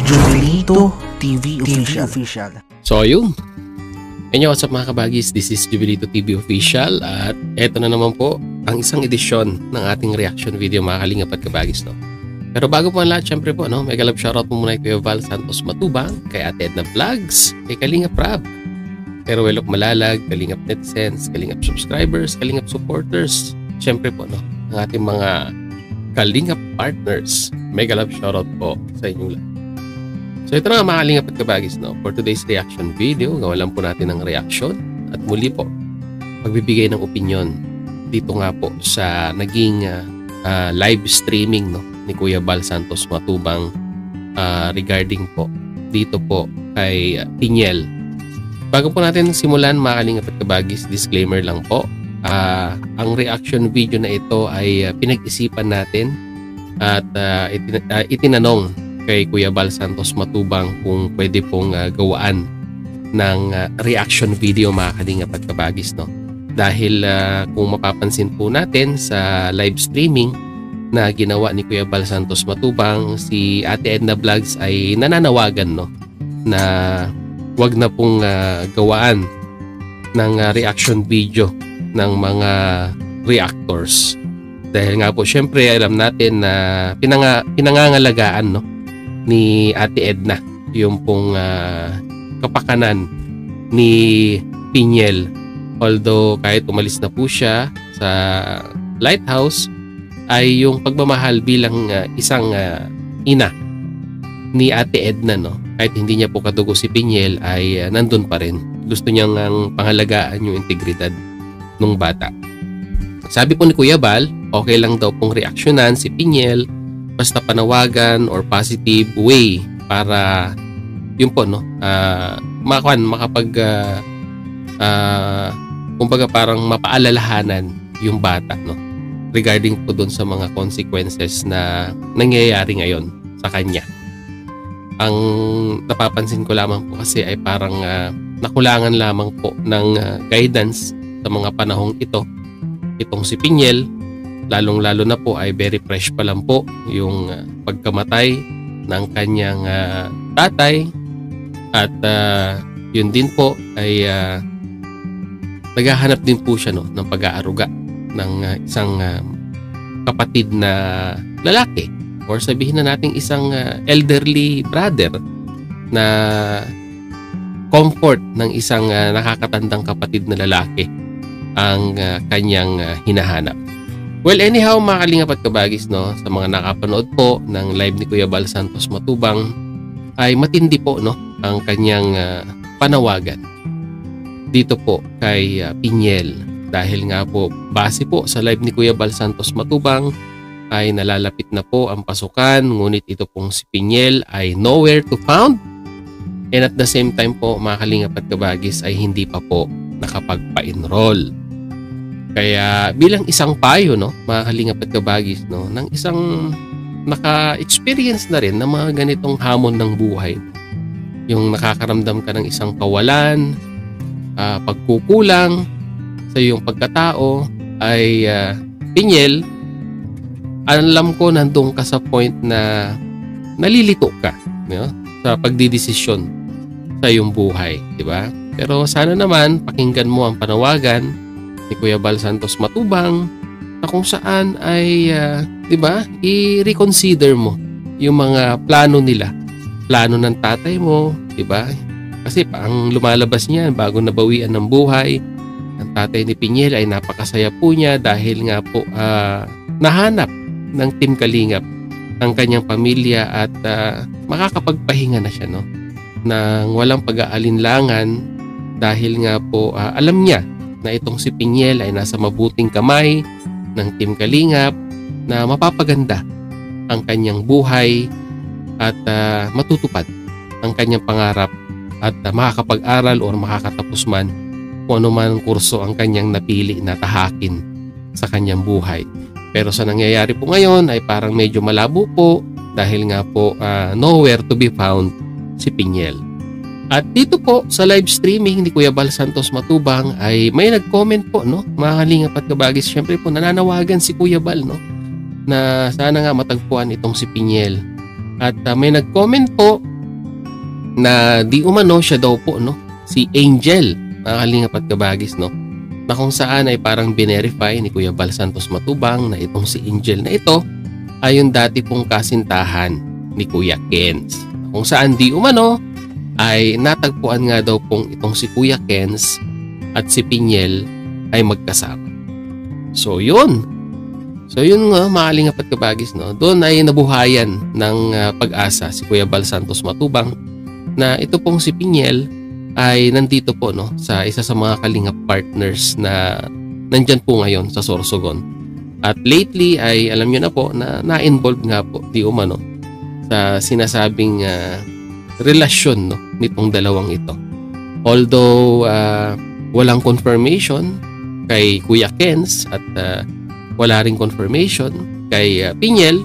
Jubilito TV Official. So yun. What's up mga kabagis? This is Jubilito TV Official at eto na naman po ang isang edisyon ng ating reaction video mga kalingap at kabagis. No? Pero bago po ang lahat, syempre po, no? Mega love shoutout po muna kay Kuya Val Santos Matubang, kay Ate Edna Vlogs, kay Kalingap Rab, kay Ruelok Malalag, Kalingap Netizens, Kalingap subscribers, Kalingap supporters, syempre po, no? Ang ating mga Kalingap partners. Mega love shoutout po sa inyong lahat. So ito na nga mga kalingap at kabagis, no? For today's reaction video, gawa lang po natin ng reaction at muli po pagbibigay ng opinion dito nga po sa naging live streaming, no, ni Kuya Val Santos Matubang regarding po dito po kay Piñel. Bago po natin simulan mga kalingap at kabagis, disclaimer lang po, ang reaction video na ito ay pinag-isipan natin at itinanong kay Kuya Val Santos Matubang kung pwede pong gawaan ng reaction video mga kalingap at kabagis, no? Dahil kung mapapansin po natin sa live streaming na ginawa ni Kuya Val Santos Matubang, si Ate Edna Vlogs ay nananawagan, no, na wag na pong gawaan ng reaction video ng mga reactors. Dahil nga po syempre alam natin na pinangangalagaan, no, ni Ate Edna yung pong kapakanan ni Piñel. Although kahit umalis na po siya sa Lighthouse, ay yung pagmamahal bilang isang ina ni Ate Edna, no, kahit hindi niya po kadugo si Piñel, ay nandun pa rin. Gusto niyang pangalagaan yung integridad ng bata. Sabi po ni Kuya Val, okay lang daw pong reaksyonan si Piñel basta panawagan or positive way para yun po, no, kumbaga parang mapaalalahanan yung bata, no, regarding po doon sa mga consequences na nangyayari ngayon sa kanya. Ang napapansin ko lamang po kasi ay parang nakulangan lamang po ng guidance sa mga panahong itong si Piñel. Lalong-lalo na po ay very fresh pa lang po yung pagkamatay ng kanyang tatay at yun din po ay naghahanap din po siya, no, ng pag-aaruga ng isang kapatid na lalaki, or sabihin na natin isang elderly brother na comfort ng isang nakakatandang kapatid na lalaki ang kanyang hinahanap. Well, anyhow mga kalingap at kabagis, no, sa mga nakapanood po ng live ni Kuya Val Santos Matubang, ay matindi po, no, ang kanyang panawagan dito po kay Piñel. Dahil nga po, base po sa live ni Kuya Val Santos Matubang, ay nalalapit na po ang pasukan, ngunit ito pong si Piñel ay nowhere to found. And at the same time po mga kalingap at kabagis, ay hindi pa po nakapagpa-enroll. Kaya bilang isang payo, no, mga kalingap at kabagis, no, ng isang naka-experience na rin ng mga ganitong hamon ng buhay, yung nakakaramdam ka ng isang kawalan, pagkukulang sa iyong pagkatao, ay Piñel, alam ko nandun ka sa point na nalilito ka, no, sa pagdidesisyon sa iyong buhay, di ba? Pero sana naman pakinggan mo ang panawagan ni Kuya Val Santos Matubang na kung saan ay di ba, i-reconsider mo yung mga plano nila, plano ng tatay mo, di ba? Kasi ang lumalabas niya bago nabawian ng buhay, ang tatay ni Piñel ay napakasaya po niya dahil nga po nahanap ng Team Kalingap ang kanyang pamilya at makakapagpahinga na siya, no, nang walang pag-aalinlangan dahil nga po alam niya na itong si Piñel ay nasa mabuting kamay ng Team Kalingap na mapapaganda ang kanyang buhay at matutupad ang kanyang pangarap at makakapag-aral o makakatapos man kung ano man kurso ang kanyang napili na tahakin sa kanyang buhay. Pero sa nangyayari po ngayon ay parang medyo malabo po dahil nga po nowhere to be found si Piñel. At dito po sa live streaming ni Kuya Val Santos Matubang ay may nag-comment po, no, mga kalingap at kabagis. Syempre po nananawagan si Kuya Val, no, na sana nga matagpuan itong si Piñel. At may nag-comment po na di umano siya daw po, no, si Angel, mga kalingap at kabagis, no, na kung saan ay parang binerify ni Kuya Bal Santos Matubang na itong si Angel na ito ay yung dati pong kasintahan ni Kuya Kenz. Kung saan di umano ay natagpuan nga daw pong itong si Kuya Kenz at si Pinyel ay magkasama. So yun nga, mga kalingap at kabagis, no, doon ay nabuhayan ng pag-asa si Kuya Bal Santos Matubang na ito pong si Pinyel ay nandito po, no, sa isa sa mga kalingap partners na nandyan po ngayon sa Sorsogon. At lately ay alam nyo na po na na-involve nga po di umano sa sinasabing relasyon, no, nitong dalawang ito. Although walang confirmation kay Kuya Kenz at wala ring confirmation kay Pinyel,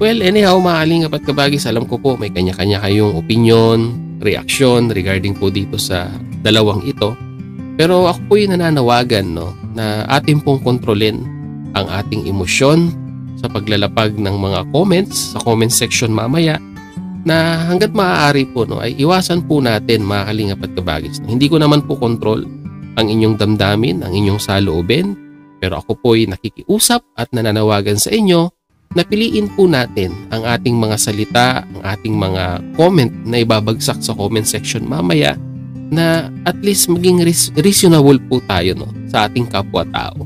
well, anyhow, mga kalingap at kabagis, alam ko po may kanya-kanya kayong opinion, reaksyon regarding po dito sa dalawang ito. Pero ako po yung nananawagan, no, na atin pong kontrolin ang ating emosyon sa paglalapag ng mga comments sa comment section mamaya, na hanggat maaari po, no, ay iwasan po natin, mga kalingap at kabagis. Hindi ko naman po kontrol ang inyong damdamin, ang inyong saloobin, pero ako po ay nakikiusap at nananawagan sa inyo na piliin po natin ang ating mga salita, ang ating mga comment na ibabagsak sa comment section mamaya, na at least maging reasonable po tayo, no, sa ating kapwa-tao.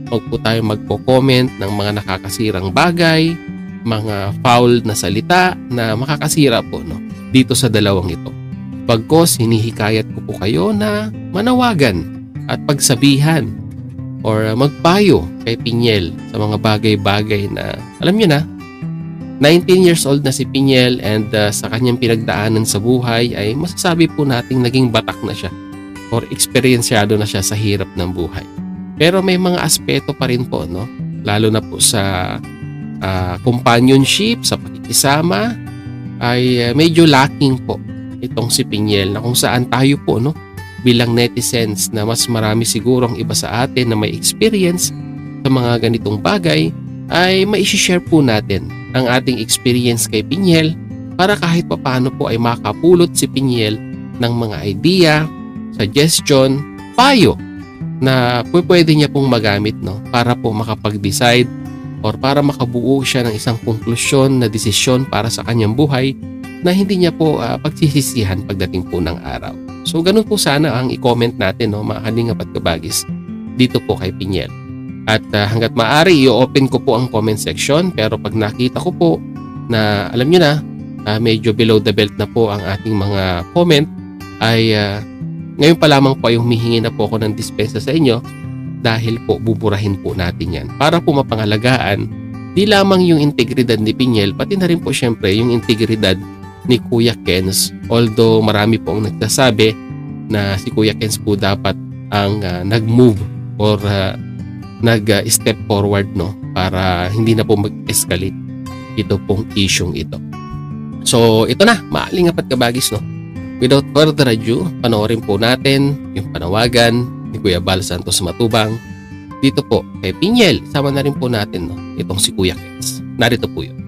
Huwag po tayo magpo-comment ng mga nakakasirang bagay, mga foul na salita na makakasira po, no, dito sa dalawang ito. Pagkos hinihikayat ko po kayo na manawagan at pagsabihan or magpayo kay Pinyel sa mga bagay-bagay na alam nyo na, 19 years old na si Pinyel, and sa kanyang pinagdaanan sa buhay ay masasabi po nating naging batak na siya or eksperyensyado na siya sa hirap ng buhay. Pero may mga aspeto pa rin po, no, lalo na po sa companionship, sa pakikisama, ay medyo lacking po itong si Pinyel, na kung saan tayo po, no, bilang netizens na mas marami sigurong iba sa atin na may experience sa mga ganitong bagay, ay maishishare po natin ang ating experience kay Pinyel para kahit papaano po ay makapulot si Pinyel ng mga idea, suggestion, payo na pwede niya pong magamit, no, para po makapag-decide or para makabuo siya ng isang konklusyon na desisyon para sa kanyang buhay na hindi niya po pagsisisihan pagdating po ng araw. So ganun po sana ang i-comment natin, no, mga kalingap at kabagis, dito po kay Pinyel. At hanggat maaari, i-open ko po ang comment section, pero pag nakita ko po na alam nyo na, medyo below the belt na po ang ating mga comment, ay ngayon pa lamang po ay humihingi na po ako ng dispensa sa inyo, dahil po buburahin po natin yan para po mapangalagaan di lamang yung integridad ni Pinyel, pati na rin po syempre yung integridad ni Kuya Kenz. Although marami po ang nagsasabi na si Kuya Kenz po dapat ang nag-move or nag-step forward, no, para hindi na po mag-escalate ito pong isyong ito. So ito na, maalingap at kabagis, no, without further ado, panoorin po natin yung panawagan ni Kuya Bal Santos Matubang dito po kay Pinyel. Sama na rin po natin, no, itong si Kuya Kenz. Narito po yun.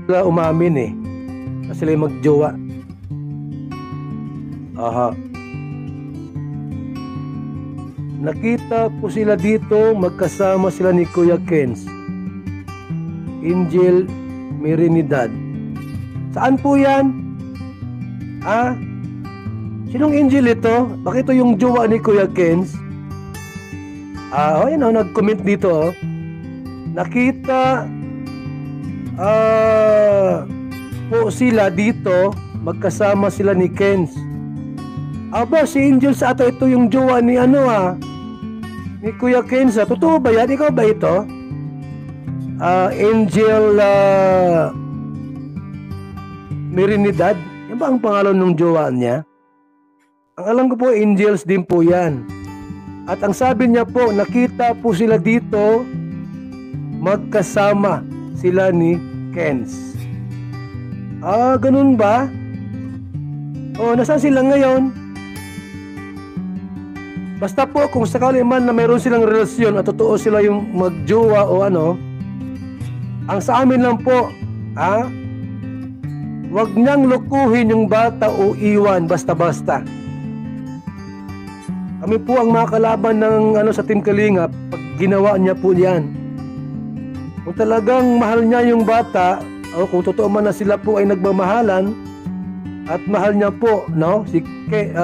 Sila umamin eh, na sila yung magjowa. Aha. Nakita ko sila dito, magkasama sila ni Kuya Kenz, Angel Mirinidad. Saan po yan? Sinong Angel ito? Bakit ito yung jowa ni Kuya Kenz? Ayun, nag-comment dito. Nakita po sila dito, magkasama sila ni Kenz. Aba, si Angel sa ato, ito yung jowa ni ni Kuya Kenz. Totoo ba yan? Ikaw ba ito? Angel Mirinidad? Yan ba ang pangalan ng jowa niya? Ang alam ko po, Angels din po yan. At ang sabi niya po, nakita po sila dito, magkasama sila ni Kenz. Ganun ba? Nasaan sila ngayon? Basta po kung sakali man na mayroon silang relasyon at totoo sila yung magjowa o ano, ang sa amin lang po, Huwag niyang lukuhin yung bata o iwan basta-basta. Kami po ang mga kalaban ng sa Team Kalingap pag ginawa niya po yan. Kung talagang mahal niya yung bata, o kung totoo man na sila po ay nagmamahalan at mahal niya po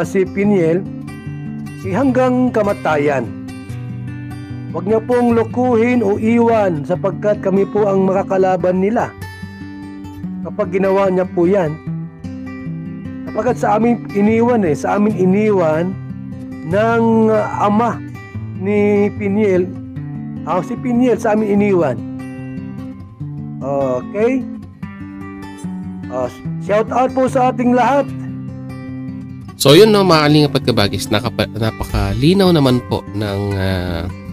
si Piniel, hanggang kamatayan. Huwag niya pong lukuhin o iwan sapagkat kami po ang makakalaban nila kapag ginawa niya po yan. Sapagkat sa amin iniwan ng ama ni Piniel, si Piniel sa amin iniwan. Okay? Shout out po sa ating lahat. So yun mga Kalingap at Kabagis, napakalinaw naman po ng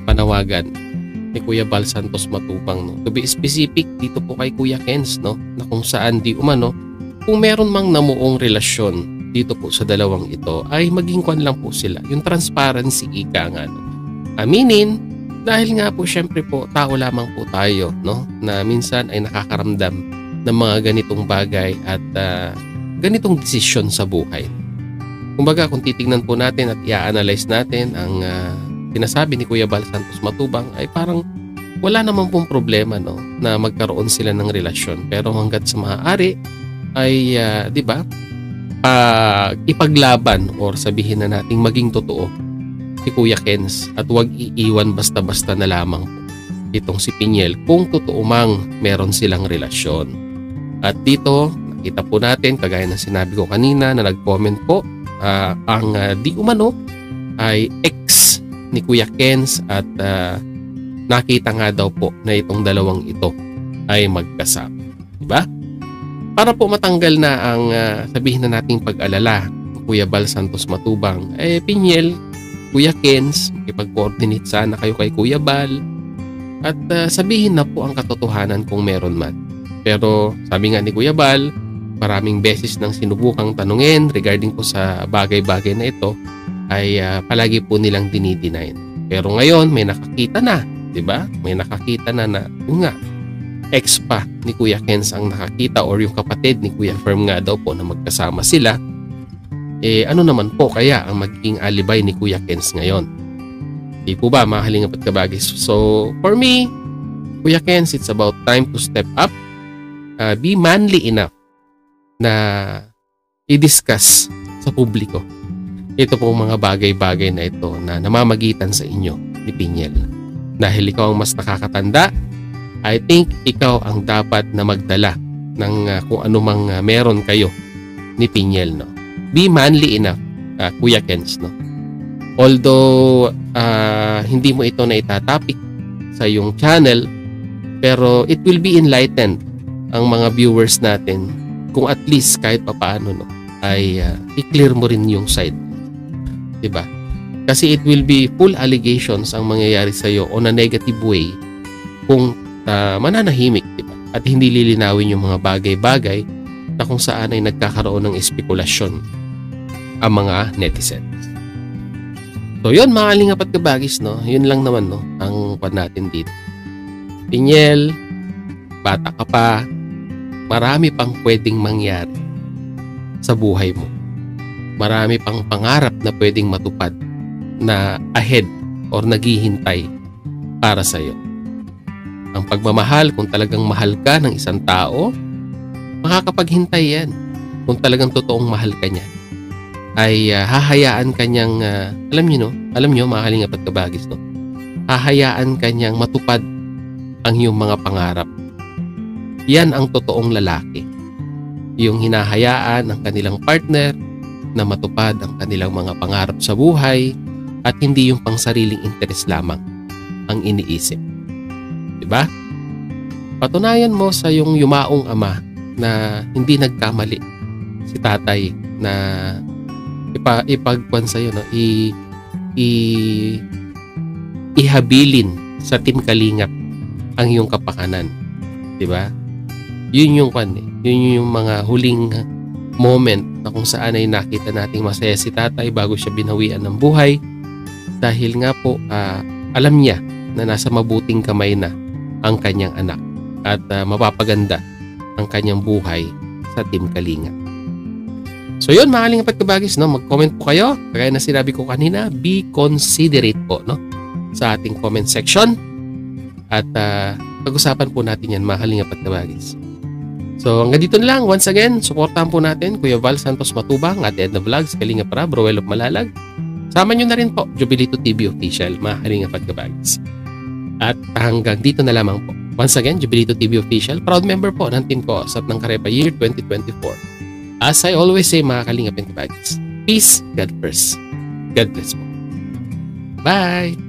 panawagan ni Kuya Bal Santos Matubang. To be specific, dito po kay Kuya Kens, na kung saan di umano, kung meron mang namuong relasyon dito po sa dalawang ito, ay maging kwan lang po sila. Yung transparency, ika nga. Aminin, dahil nga po syempre po, tao lamang po tayo, na minsan ay nakakaramdam ng mga ganitong bagay at ganitong desisyon sa buhay. Kumbaga, kung titignan po natin at i-analyze natin ang sinasabi ni Kuya Bal Santos Matubang, ay parang wala naman pong problema na magkaroon sila ng relasyon. Pero hanggat sa maaari ay, di ba, ipaglaban or sabihin na nating maging totoo si Kuya Kens at huwag iiwan basta-basta na lamang po itong si Piniel kung totoo mang meron silang relasyon. At dito, nakita po natin, kagaya ng sinabi ko kanina na nag-comment po, ang di umano ay ex ni Kuya Kens at nakita nga daw po na itong dalawang ito ay magkasama. Diba? Para po matanggal na ang sabihin na nating pag-alala ng Kuya Bal Santos Matubang, Piniel, Kuya Kens, makipag-coordinate sana kayo kay Kuya Bal at sabihin na po ang katotohanan kung meron man. Pero sabi nga ni Kuya Bal, maraming beses nang sinubukang tanungin regarding po sa bagay-bagay na ito ay palagi po nilang dinideny. Pero ngayon may nakakita na, 'di ba? May nakakita na yung nga ex pa ni Kuya Kens ang nakakita or yung kapatid ni Kuya Firm nga daw po na magkasama sila. Ano naman po kaya ang magiging alibay ni Kuya Kens ngayon? Di po ba mga Kalingap at Kabagis? So for me, Kuya Kens, it's about time to step up, be manly enough na i-discuss sa publiko ito pong mga bagay-bagay na ito na namamagitan sa inyo ni Piniel. Dahil ikaw ang mas nakakatanda, I think ikaw ang dapat na magdala ng kung anumang meron kayo ni Piniel. Be manly enough, Kuya Kens. Although hindi mo ito na itatapik sa iyong channel, pero it will be enlightened ang mga viewers natin kung at least kahit papaano ay i-clear mo rin yung side. Diba? Kasi it will be full allegations ang mangyayari sa iyo on a negative way kung mananahimik, diba? At hindi lilinawin yung mga bagay-bagay na kung saan ay nagkakaroon ng espekulasyon ang mga netizens. So yun mga Kalingap at Kabagis, yun lang naman ang pan natin dito. Piniel, bata ka pa, marami pang pwedeng mangyari sa buhay mo. Marami pang pangarap na pwedeng matupad na ahead or naghihintay para sa iyo. Ang pagmamahal, kung talagang mahal ka ng isang tao, makakapaghintay yan. Kung talagang totoong mahal ka niya, ay hahayaan kanyang, alam nyo mga Kalingap at Kabagis, hahayaan kanyang matupad ang iyong mga pangarap. Yan ang totoong lalaki. Yung hinahayaan ng kanilang partner na matupad ang kanilang mga pangarap sa buhay at hindi yung pangsariling interes lamang ang iniisip. Diba? Patunayan mo sa yung yumaong ama na hindi nagkamali si tatay na ipagpuan sa iyo, ihabilin sa Team Kalingap ang iyong kapakanan. Diba? Yun yung yun yung mga huling moment na kung saan ay nakita nating masaya si tatay bago siya binawian ng buhay dahil nga po alam niya na nasa mabuting kamay na ang kanyang anak at mapapaganda ang kanyang buhay sa Team Kalinga. So yun mga Kalingap at Kabagis, no? Mag-comment po kayo. Kaya na sinabi ko kanina, be considerate po, no? Sa ating comment section. At pag-usapan po natin yan mga Kalingap at Kabagis. So hanggang dito na lang. Once again, supportahan po natin Kuya Val Santos Matubang, Ate Edna Vlogs, Kalingap Rab, Roel of Malalag. Sama nyo na rin po, Jubilito TV Official, mga Kalingap at Kabagis. At hanggang dito na lamang po. Once again, Jubilito TV Official, proud member po ng Team Kausap ng Karepa Year 2024. As I always say mga Kalingap and Kabagis, peace, God first. God bless po. Bye!